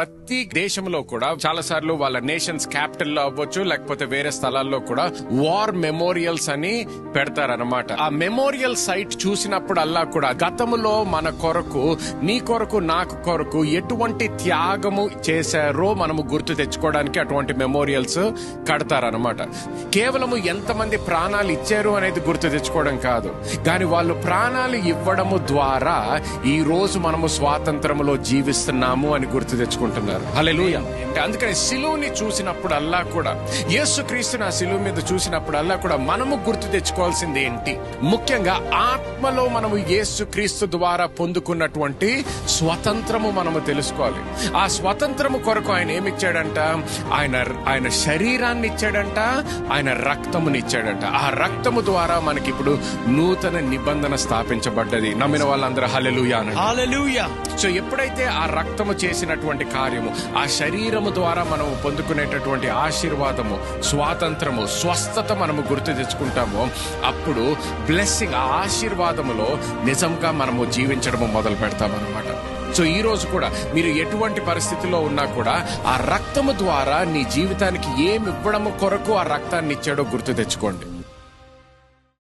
ప్రతి దేశంలో కూడా చాలా సార్లు వాళ్ళ నేషన్స్ క్యాపిటల్ లో అవ్వచ్చు, లేకపోతే వేరే స్థలాల్లో కూడా వార్ మెమోరియల్స్ అని పెడతారనమాట. ఆ మెమోరియల్ సైట్ చూసినప్పుడల్లా కూడా గతములో మన కొరకు, నీ కొరకు, నాకు కొరకు ఎటువంటి త్యాగము చేశారో మనము గుర్తు తెచ్చుకోవడానికి అటువంటి మెమోరియల్స్ కడతారనమాట. కేవలము ఎంతమంది ప్రాణాలు ఇచ్చారు అనేది గుర్తు తెచ్చుకోవడం కాదు, కానీ వాళ్ళు ప్రాణాలు ఇవ్వడము ద్వారా ఈ రోజు మనము స్వాతంత్రములో జీవిస్తున్నాము అని గుర్తు తెచ్చుకుంటున్నారు. హల్లెలూయా. అందుకని సిలువని చూసినప్పుడల్లా కూడా, యేసుక్రీస్తుని ఆ సిలువ మీద చూసినప్పుడల్లా కూడా మనము గుర్తు తెచ్చుకోవాల్సింది ఏంటి? ముఖ్యంగా ఆత్మలో మనము యేసుక్రీస్తు ద్వారా పొందుకున్నటువంటి స్వతంత్రము మనము తెలుసుకోవాలి. ఆ స్వతంత్రము కొరకు ఆయన ఏమిచ్చాడంట? ఆయన శరీరాన్ని ఇచ్చాడంట, ఆయన రక్తముని ఇచ్చాడంట. ఆ రక్తము ద్వారా మనకి ఇప్పుడు నూతన నిబంధన స్థాపించబడ్డది. నమ్మిన వాళ్ళందరూ హల్లెలూయా అనండి. హల్లెలూయా. సో ఎప్పుడైతే ఆ రక్తము చేసినటువంటి కార్యము, ఆ శరీరము ద్వారా మనం పొందుకునేటటువంటి ఆశీర్వాదము, స్వాతంత్రము, స్వస్థత మనము గుర్తు తెచ్చుకుంటామో, అప్పుడు బ్లెస్సింగ్, ఆ ఆశీర్వాదములో నిజంగా మనము జీవించడము మొదలు పెడతామన్నమాట. సో ఈ రోజు కూడా మీరు ఎటువంటి పరిస్థితిలో ఉన్నా కూడా ఆ రక్తము ద్వారా నీ జీవితానికి ఏమి ఇవ్వడము కొరకు ఆ రక్తాన్ని ఇచ్చాడో గుర్తు తెచ్చుకోండి.